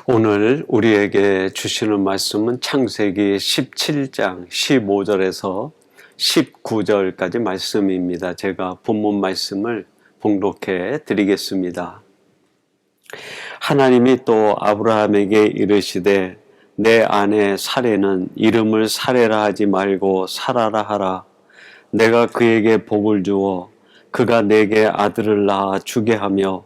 오늘 우리에게 주시는 말씀은 창세기 17장 15절에서 19절까지 말씀입니다. 제가 본문 말씀을 봉독해 드리겠습니다. 하나님이 또 아브라함에게 이르시되 내 아내 사레는 이름을 사레라 하지 말고 사라라 하라. 내가 그에게 복을 주어 그가 내게 아들을 낳아 주게 하며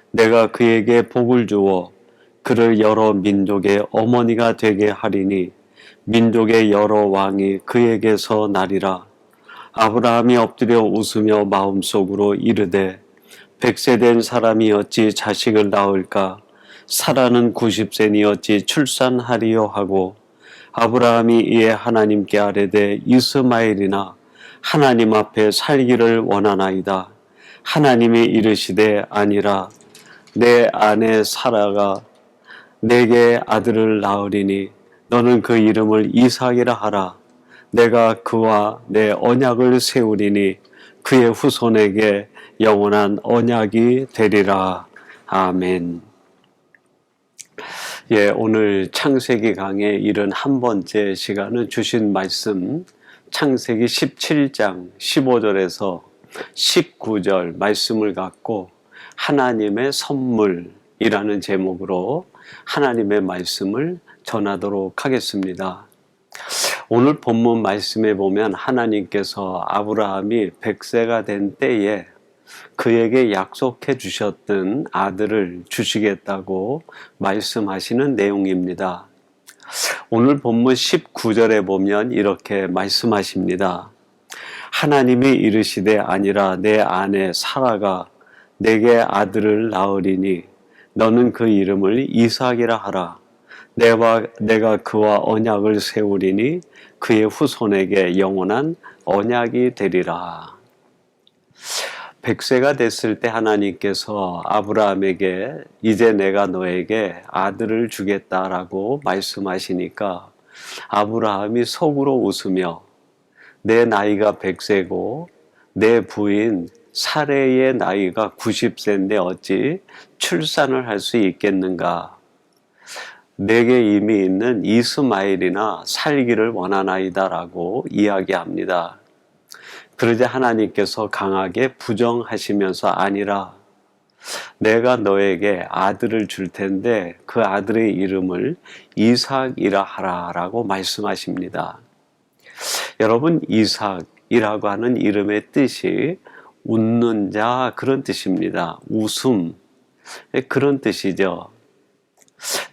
내가 그에게 복을 주어 그를 여러 민족의 어머니가 되게 하리니 민족의 여러 왕이 그에게서 나리라. 아브라함이 엎드려 웃으며 마음속으로 이르되 100세 된 사람이 어찌 자식을 낳을까? 사라는 90세니 어찌 출산하리요 하고 아브라함이 이에 하나님께 아뢰되 이스마엘이나 하나님 앞에 살기를 원하나이다. 하나님이 이르시되 아니라 내 아내 사라가 내게 아들을 낳으리니 너는 그 이름을 이삭이라 하라. 내가 그와 내 언약을 세우리니 그의 후손에게 영원한 언약이 되리라. 아멘. 오늘 창세기 강의 71번째 시간은 주신 말씀 창세기 17장 15절에서 19절 말씀을 갖고 하나님의 선물이라는 제목으로 하나님의 말씀을 전하도록 하겠습니다. 오늘 본문 말씀에 보면 하나님께서 아브라함이 100세가 된 때에 그에게 약속해 주셨던 아들을 주시겠다고 말씀하시는 내용입니다. 오늘 본문 19절에 보면 이렇게 말씀하십니다. 하나님이 이르시되 아니라 내 아내 사라가 내게 아들을 낳으리니 너는 그 이름을 이삭이라 하라. 내가 그와 언약을 세우리니 그의 후손에게 영원한 언약이 되리라. 100세가 됐을 때 하나님께서 아브라함에게 이제 내가 너에게 아들을 주겠다라고 말씀하시니까 아브라함이 속으로 웃으며 내 나이가 100세고 내 부인 사레의 나이가 90세인데 어찌 출산을 할 수 있겠는가? 내게 이미 있는 이스마엘이나 살기를 원하나이다라고 이야기합니다. 그러자 하나님께서 강하게 부정하시면서 아니라 내가 너에게 아들을 줄 텐데 그 아들의 이름을 이삭이라 하라라고 말씀하십니다. 여러분, 이삭이라고 하는 이름의 뜻이 웃는 자 그런 뜻입니다. 웃음 그런 뜻이죠.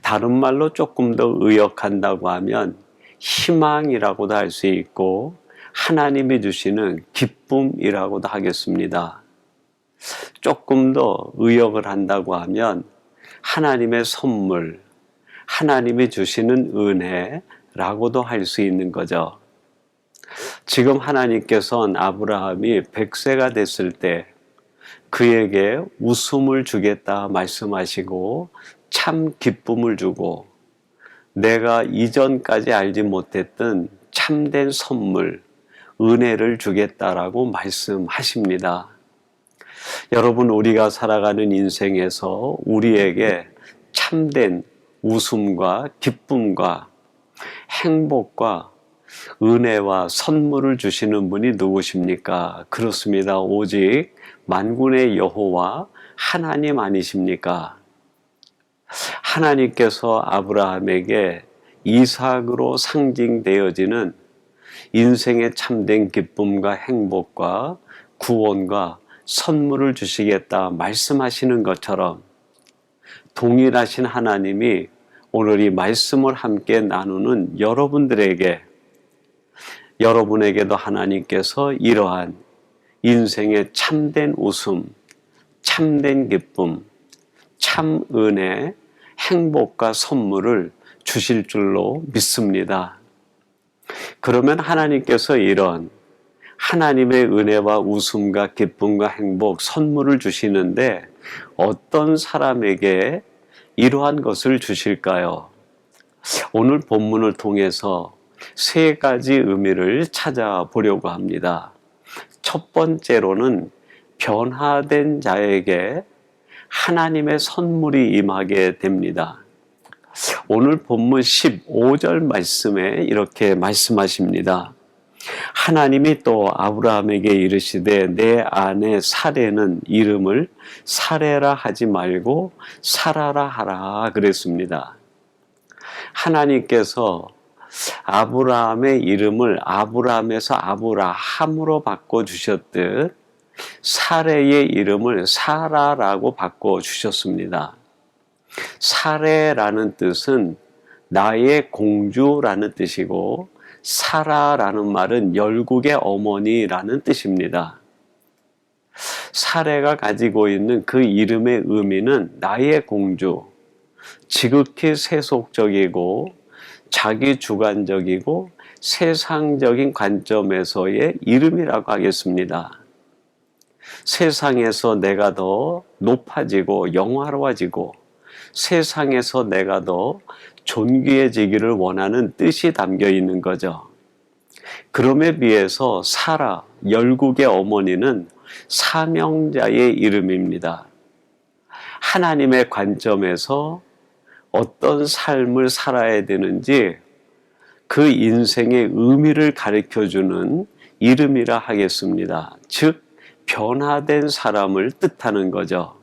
다른 말로 조금 더 의역한다고 하면 희망이라고도 할 수 있고 하나님이 주시는 기쁨이라고도 하겠습니다. 조금 더 의역을 한다고 하면 하나님의 선물, 하나님이 주시는 은혜라고도 할 수 있는 거죠. 지금 하나님께서는 아브라함이 100세가 됐을 때 그에게 웃음을 주겠다 말씀하시고 참 기쁨을 주고 내가 이전까지 알지 못했던 참된 선물, 은혜를 주겠다라고 말씀하십니다. 여러분, 우리가 살아가는 인생에서 우리에게 참된 웃음과 기쁨과 행복과 은혜와 선물을 주시는 분이 누구십니까? 그렇습니다. 오직 만군의 여호와 하나님 아니십니까? 하나님께서 아브라함에게 이삭으로 상징되어지는 인생의 참된 기쁨과 행복과 구원과 선물을 주시겠다 말씀하시는 것처럼 동일하신 하나님이 오늘 이 말씀을 함께 나누는 여러분에게도 하나님께서 이러한 인생의 참된 웃음, 참된 기쁨, 참 은혜, 행복과 선물을 주실 줄로 믿습니다. 그러면 하나님께서 이런 하나님의 은혜와 웃음과 기쁨과 행복, 선물을 주시는데 어떤 사람에게 이러한 것을 주실까요? 오늘 본문을 통해서 세 가지 의미를 찾아보려고 합니다. 첫 번째로는 변화된 자에게 하나님의 선물이 임하게 됩니다. 오늘 본문 15절 말씀에 이렇게 말씀하십니다. 하나님이 또 아브라함에게 이르시되 내 아내 사레는 이름을 사레라 하지 말고 사라라 하라 그랬습니다. 하나님께서 아브라함의 이름을 아브라함에서 아브라함으로 바꿔주셨듯 사레의 이름을 사라라고 바꿔주셨습니다. 사레라는 뜻은 나의 공주라는 뜻이고 사라라는 말은 열국의 어머니라는 뜻입니다. 사레가 가지고 있는 그 이름의 의미는 나의 공주, 지극히 세속적이고 자기 주관적이고 세상적인 관점에서의 이름이라고 하겠습니다. 세상에서 내가 더 높아지고 영화로워지고 세상에서 내가 더 존귀해지기를 원하는 뜻이 담겨 있는 거죠. 그럼에 비해서 사라, 열국의 어머니는 사명자의 이름입니다. 하나님의 관점에서 어떤 삶을 살아야 되는지 그 인생의 의미를 가르쳐주는 이름이라 하겠습니다. 즉, 변화된 사람을 뜻하는 거죠.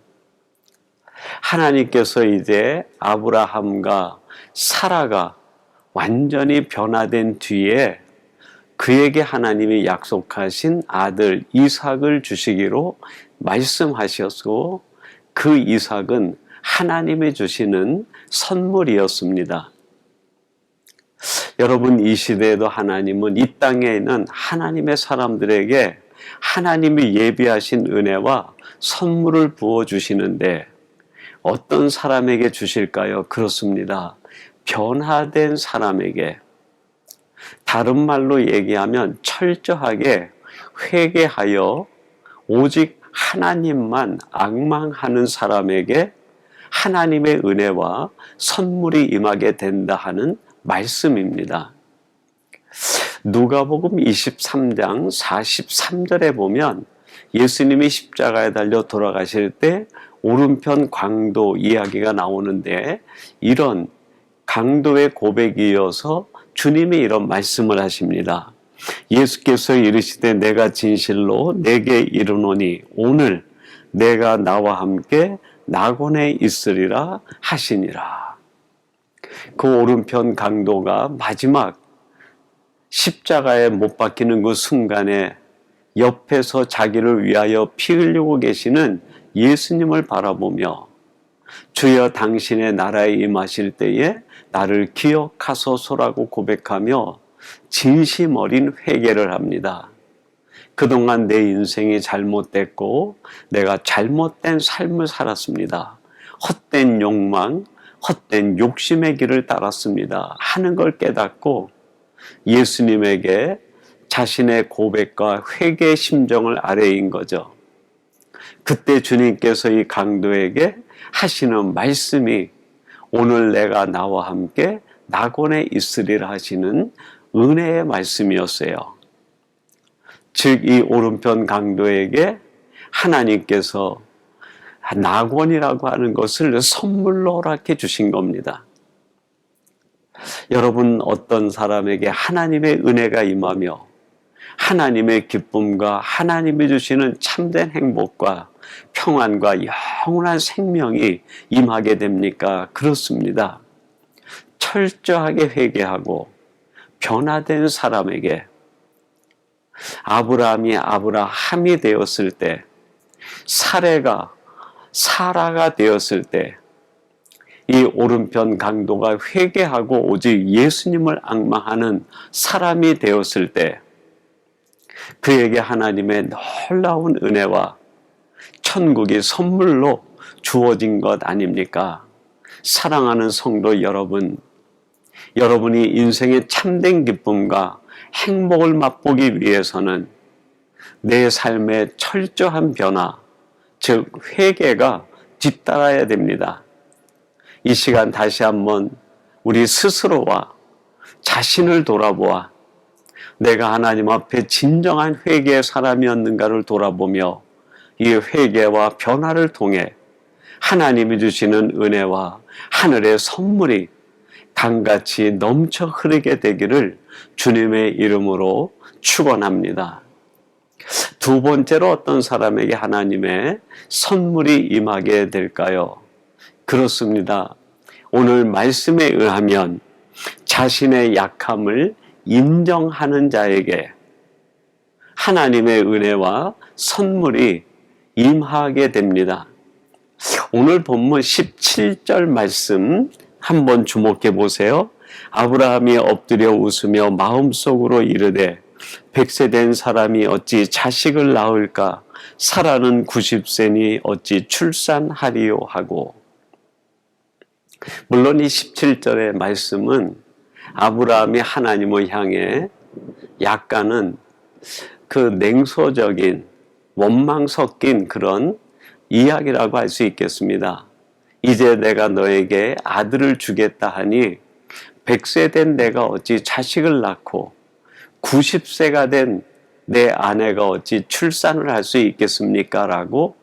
하나님께서 이제 아브라함과 사라가 완전히 변화된 뒤에 그에게 하나님이 약속하신 아들 이삭을 주시기로 말씀하셨고 그 이삭은 하나님이 주시는 선물이었습니다. 여러분, 이 시대에도 하나님은 이 땅에 있는 하나님의 사람들에게 하나님이 예비하신 은혜와 선물을 부어주시는데 어떤 사람에게 주실까요? 그렇습니다. 변화된 사람에게, 다른 말로 얘기하면 철저하게 회개하여 오직 하나님만 앙망하는 사람에게 하나님의 은혜와 선물이 임하게 된다 하는 말씀입니다. 누가복음 23장 43절에 보면 예수님이 십자가에 달려 돌아가실 때 오른편 강도 이야기가 나오는데 이런 강도의 고백이 이어서 주님이 이런 말씀을 하십니다. 예수께서 이르시되 내가 진실로 내게 이르노니 오늘 내가 나와 함께 낙원에 있으리라 하시니라. 그 오른편 강도가 마지막 십자가에 못 박히는 그 순간에 옆에서 자기를 위하여 피 흘리고 계시는 예수님을 바라보며 주여 당신의 나라에 임하실 때에 나를 기억하소서라고 고백하며 진심 어린 회개를 합니다. 그동안 내 인생이 잘못됐고 내가 잘못된 삶을 살았습니다. 헛된 욕망, 헛된 욕심의 길을 따랐습니다 하는 걸 깨닫고 예수님에게 자신의 고백과 회개의 심정을 아뢰인 거죠. 그때 주님께서 이 강도에게 하시는 말씀이 오늘 내가 나와 함께 낙원에 있으리라 하시는 은혜의 말씀이었어요. 즉 이 오른편 강도에게 하나님께서 낙원이라고 하는 것을 선물로 허락해 주신 겁니다. 여러분, 어떤 사람에게 하나님의 은혜가 임하며 하나님의 기쁨과 하나님이 주시는 참된 행복과 평안과 영원한 생명이 임하게 됩니까? 그렇습니다. 철저하게 회개하고 변화된 사람에게 아브라함이 아브라함이 되었을 때, 사레가 사라가 되었을 때, 이 오른편 강도가 회개하고 오직 예수님을 앙망하는 사람이 되었을 때 그에게 하나님의 놀라운 은혜와 천국이 선물로 주어진 것 아닙니까? 사랑하는 성도 여러분, 여러분이 인생의 참된 기쁨과 행복을 맛보기 위해서는 내 삶의 철저한 변화, 즉 회개가 뒤따라야 됩니다. 이 시간 다시 한번 우리 스스로와 자신을 돌아보아 내가 하나님 앞에 진정한 회개의 사람이었는가를 돌아보며 이 회개와 변화를 통해 하나님이 주시는 은혜와 하늘의 선물이 강같이 넘쳐 흐르게 되기를 주님의 이름으로 축원합니다. 두 번째로 어떤 사람에게 하나님의 선물이 임하게 될까요? 그렇습니다. 오늘 말씀에 의하면 자신의 약함을 인정하는 자에게 하나님의 은혜와 선물이 임하게 됩니다. 오늘 본문 17절 말씀 한번 주목해 보세요. 아브라함이 엎드려 웃으며 마음속으로 이르되 100세 된 사람이 어찌 자식을 낳을까? 사라는 90세니 어찌 출산하리요 하고. 물론 이 17절의 말씀은 아브라함이 하나님을 향해 약간은 그 냉소적인 원망 섞인 그런 이야기라고 할 수 있겠습니다. 이제 내가 너에게 아들을 주겠다 하니 100세 된 내가 어찌 자식을 낳고 90세가 된 내 아내가 어찌 출산을 할 수 있겠습니까? 라고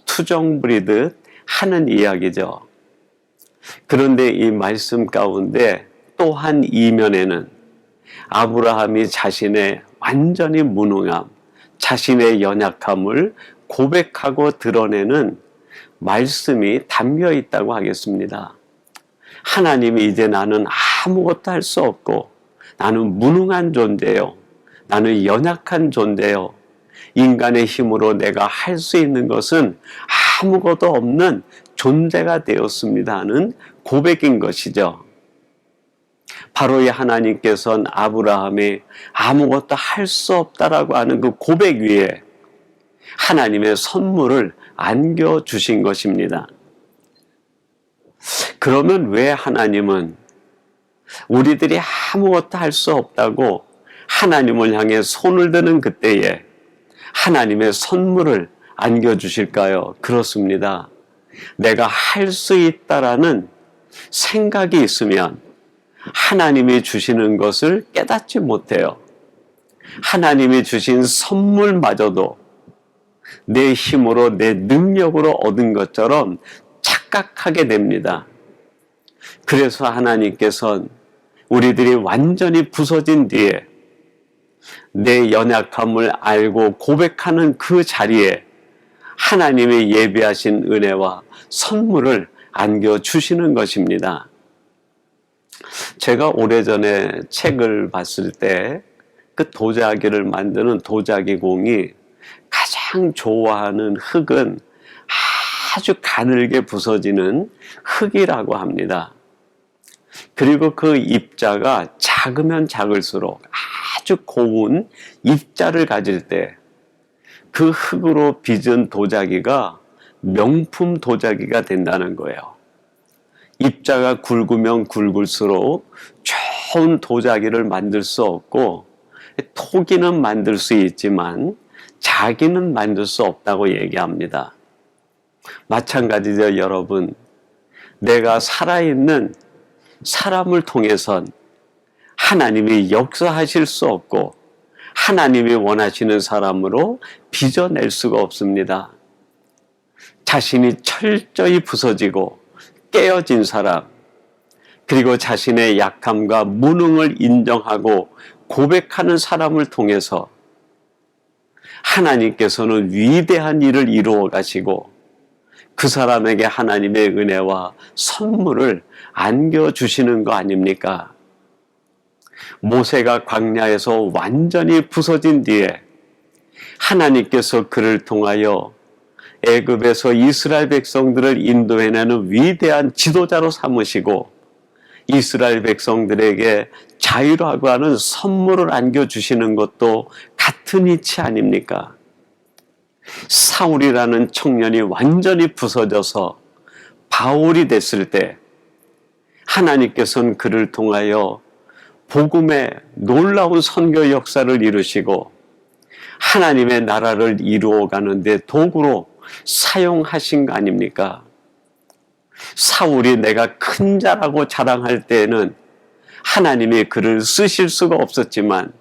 투정 부리듯 하는 이야기죠. 그런데 이 말씀 가운데 또 한 이면에는 아브라함이 자신의 완전히 무능함, 자신의 연약함을 고백하고 드러내는 말씀이 담겨 있다고 하겠습니다. 하나님이 이제 나는 아무것도 할 수 없고 나는 무능한 존재요. 나는 연약한 존재요. 인간의 힘으로 내가 할 수 있는 것은 아무것도 없는 존재가 되었습니다 하는 고백인 것이죠. 바로 이 하나님께서는 아브라함이 아무것도 할 수 없다라고 하는 그 고백 위에 하나님의 선물을 안겨주신 것입니다. 그러면 왜 하나님은 우리들이 아무것도 할 수 없다고 하나님을 향해 손을 드는 그때에 하나님의 선물을 안겨주실까요? 그렇습니다. 내가 할 수 있다라는 생각이 있으면 하나님이 주시는 것을 깨닫지 못해요. 하나님이 주신 선물마저도 내 힘으로 내 능력으로 얻은 것처럼 착각하게 됩니다. 그래서 하나님께서는 우리들이 완전히 부서진 뒤에 내 연약함을 알고 고백하는 그 자리에 하나님이 예비하신 은혜와 선물을 안겨주시는 것입니다. 제가 오래전에 책을 봤을 때 그 도자기를 만드는 도자기 공이 가장 좋아하는 흙은 아주 가늘게 부서지는 흙이라고 합니다. 그리고 그 입자가 작으면 작을수록 아주 고운 입자를 가질 때 그 흙으로 빚은 도자기가 명품 도자기가 된다는 거예요. 입자가 굵으면 굵을수록 좋은 도자기를 만들 수 없고 토기는 만들 수 있지만 자기는 만들 수 없다고 얘기합니다. 마찬가지죠, 여러분. 내가 살아있는 사람을 통해선 하나님이 역사하실 수 없고 하나님이 원하시는 사람으로 빚어낼 수가 없습니다. 자신이 철저히 부서지고 깨어진 사람, 그리고 자신의 약함과 무능을 인정하고 고백하는 사람을 통해서 하나님께서는 위대한 일을 이루어 가시고 그 사람에게 하나님의 은혜와 선물을 안겨주시는 거 아닙니까? 모세가 광야에서 완전히 부서진 뒤에 하나님께서 그를 통하여 애굽에서 이스라엘 백성들을 인도해내는 위대한 지도자로 삼으시고 이스라엘 백성들에게 자유라고 하는 선물을 안겨주시는 것도 같은 이치 아닙니까? 사울이라는 청년이 완전히 부서져서 바울이 됐을 때 하나님께서는 그를 통하여 복음의 놀라운 선교 역사를 이루시고 하나님의 나라를 이루어가는데 도구로 사용하신 거 아닙니까? 사울이 내가 큰 자라고 자랑할 때에는 하나님이 그를 쓰실 수가 없었지만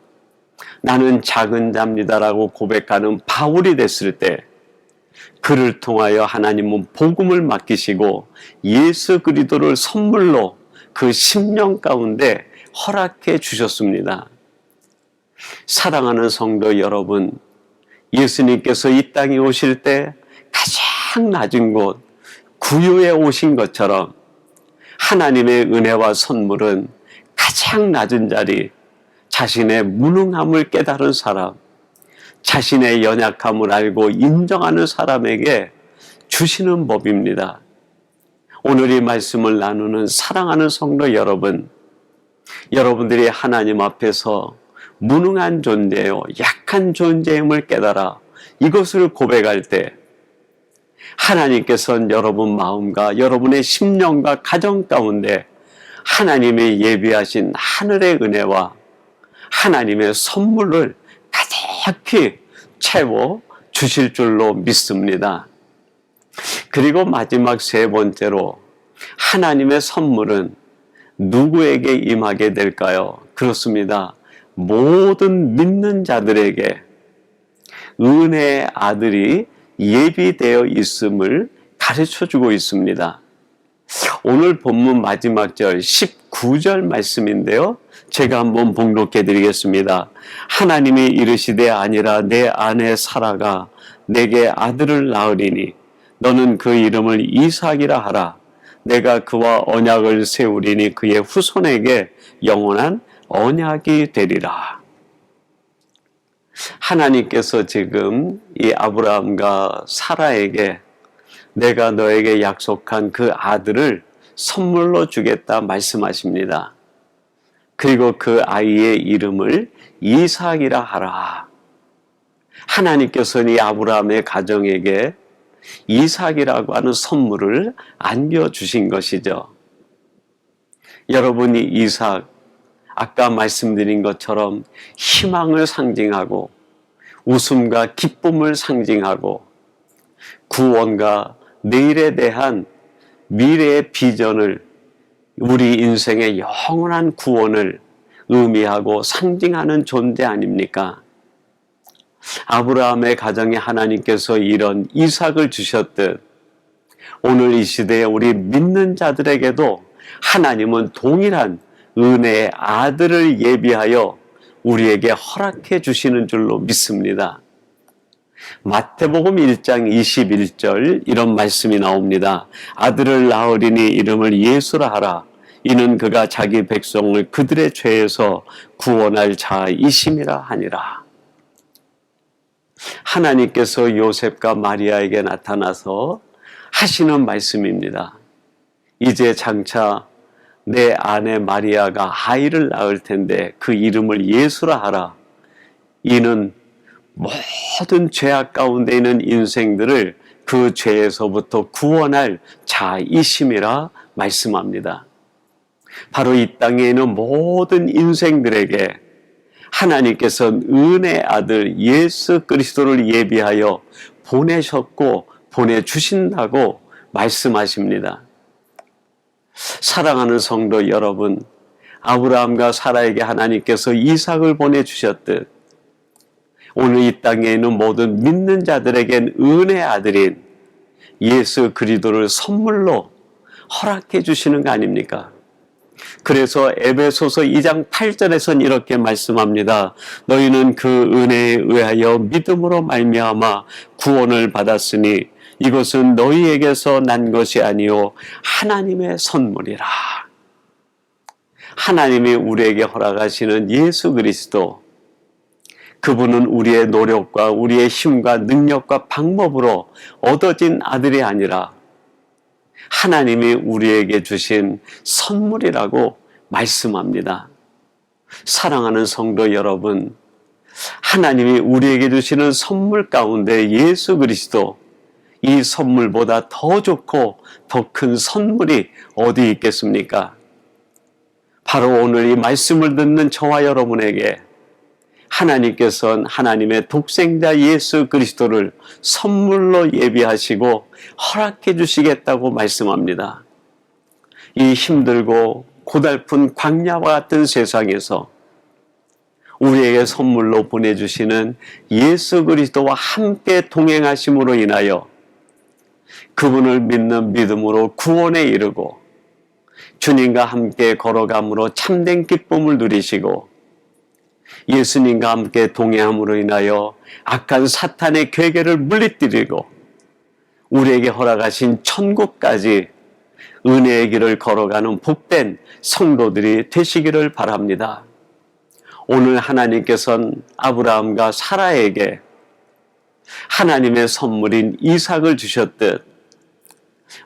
나는 작은 자입니다라고 고백하는 바울이 됐을 때 그를 통하여 하나님은 복음을 맡기시고 예수 그리스도를 선물로 그 10년 가운데 허락해 주셨습니다. 사랑하는 성도 여러분, 예수님께서 이 땅에 오실 때 가장 낮은 곳, 구유에 오신 것처럼 하나님의 은혜와 선물은 가장 낮은 자리, 자신의 무능함을 깨달은 사람, 자신의 연약함을 알고 인정하는 사람에게 주시는 법입니다. 오늘 이 말씀을 나누는 사랑하는 성도 여러분, 여러분들이 하나님 앞에서 무능한 존재요, 약한 존재임을 깨달아 이것을 고백할 때 하나님께서는 여러분 마음과 여러분의 심령과 가정 가운데 하나님의 예비하신 하늘의 은혜와 하나님의 선물을 가득히 채워 주실 줄로 믿습니다. 그리고 마지막 세 번째로 하나님의 선물은 누구에게 임하게 될까요? 그렇습니다. 모든 믿는 자들에게 은혜의 아들이 예비되어 있음을 가르쳐주고 있습니다. 오늘 본문 마지막 절 19절 말씀인데요. 제가 한번 봉독해 드리겠습니다. 하나님이 이르시되 아니라 내 아내 사라가 내게 아들을 낳으리니 너는 그 이름을 이삭이라 하라. 내가 그와 언약을 세우리니 그의 후손에게 영원한 언약이 되리라. 하나님께서 지금 이 아브라함과 사라에게 내가 너에게 약속한 그 아들을 선물로 주겠다 말씀하십니다. 그리고 그 아이의 이름을 이삭이라 하라. 하나님께서는 이 아브라함의 가정에게 이삭이라고 하는 선물을 안겨주신 것이죠. 여러분이 이삭, 아까 말씀드린 것처럼 희망을 상징하고 웃음과 기쁨을 상징하고 구원과 내일에 대한 미래의 비전을, 우리 인생의 영원한 구원을 의미하고 상징하는 존재 아닙니까? 아브라함의 가정에 하나님께서 이런 이삭을 주셨듯 오늘 이 시대에 우리 믿는 자들에게도 하나님은 동일한 은혜의 아들을 예비하여 우리에게 허락해 주시는 줄로 믿습니다. 마태복음 1장 21절 이런 말씀이 나옵니다. 아들을 낳으리니 이름을 예수라 하라. 이는 그가 자기 백성을 그들의 죄에서 구원할 자이심이라 하니라. 하나님께서 요셉과 마리아에게 나타나서 하시는 말씀입니다. 이제 장차 내 아내 마리아가 아이를 낳을 텐데 그 이름을 예수라 하라. 이는 모든 죄악 가운데 있는 인생들을 그 죄에서부터 구원할 자이심이라 말씀합니다. 바로 이 땅에 있는 모든 인생들에게 하나님께서는 은혜의 아들 예수 그리스도를 예비하여 보내셨고 보내주신다고 말씀하십니다. 사랑하는 성도 여러분, 아브라함과 사라에게 하나님께서 이삭을 보내주셨듯 오늘 이 땅에 있는 모든 믿는 자들에겐 은혜의 아들인 예수 그리스도를 선물로 허락해 주시는 거 아닙니까? 그래서 에베소서 2장 8절에서는 이렇게 말씀합니다. 너희는 그 은혜에 의하여 믿음으로 말미암아 구원을 받았으니 이것은 너희에게서 난 것이 아니요 하나님의 선물이라. 하나님이 우리에게 허락하시는 예수 그리스도, 그분은 우리의 노력과 우리의 힘과 능력과 방법으로 얻어진 아들이 아니라 하나님이 우리에게 주신 선물이라고 말씀합니다. 사랑하는 성도 여러분, 하나님이 우리에게 주시는 선물 가운데 예수 그리스도, 이 선물보다 더 좋고 더 큰 선물이 어디 있겠습니까? 바로 오늘 이 말씀을 듣는 저와 여러분에게 하나님께서는 하나님의 독생자 예수 그리스도를 선물로 예비하시고 허락해 주시겠다고 말씀합니다. 이 힘들고 고달픈 광야와 같은 세상에서 우리에게 선물로 보내주시는 예수 그리스도와 함께 동행하심으로 인하여 그분을 믿는 믿음으로 구원에 이르고 주님과 함께 걸어감으로 참된 기쁨을 누리시고 예수님과 함께 동행함으로 인하여 악한 사탄의 괴계를 물리뜨리고 우리에게 허락하신 천국까지 은혜의 길을 걸어가는 복된 성도들이 되시기를 바랍니다. 오늘 하나님께서는 아브라함과 사라에게 하나님의 선물인 이삭을 주셨듯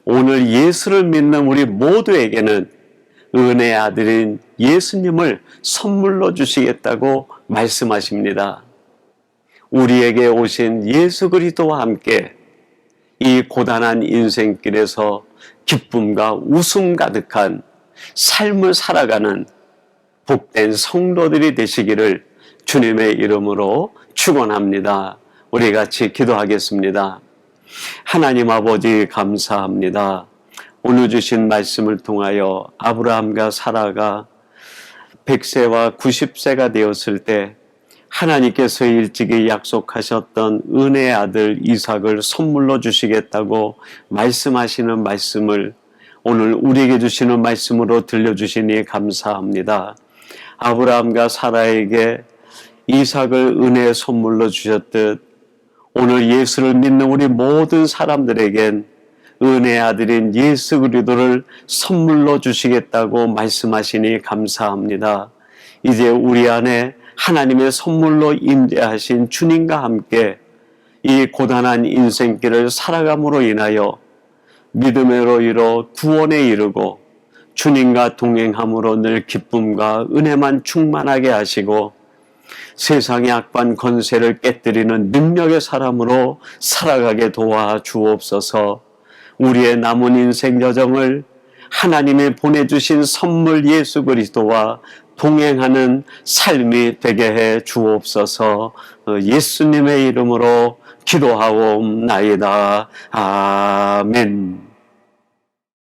오늘 예수를 믿는 우리 모두에게는 은혜의 아들인 예수님을 선물로 주시겠다고 말씀하십니다. 우리에게 오신 예수 그리스도와 함께 이 고단한 인생길에서 기쁨과 웃음 가득한 삶을 살아가는 복된 성도들이 되시기를 주님의 이름으로 축원합니다. 우리 같이 기도하겠습니다. 하나님 아버지 감사합니다. 오늘 주신 말씀을 통하여 아브라함과 사라가 100세와 90세가 되었을 때 하나님께서 일찍이 약속하셨던 은혜의 아들 이삭을 선물로 주시겠다고 말씀하시는 말씀을 오늘 우리에게 주시는 말씀으로 들려주시니 감사합니다. 아브라함과 사라에게 이삭을 은혜의 선물로 주셨듯 오늘 예수를 믿는 우리 모든 사람들에겐 은혜의 아들인 예수 그리스도를 선물로 주시겠다고 말씀하시니 감사합니다. 이제 우리 안에 하나님의 선물로 임재하신 주님과 함께 이 고단한 인생길을 살아감으로 인하여 믿음으로 이뤄 구원에 이르고 주님과 동행함으로 늘 기쁨과 은혜만 충만하게 하시고 세상의 악한 권세를 깨뜨리는 능력의 사람으로 살아가게 도와 주옵소서. 우리의 남은 인생 여정을 하나님이 보내주신 선물 예수 그리스도와 동행하는 삶이 되게 해 주옵소서. 예수님의 이름으로 기도하옵나이다. 아멘.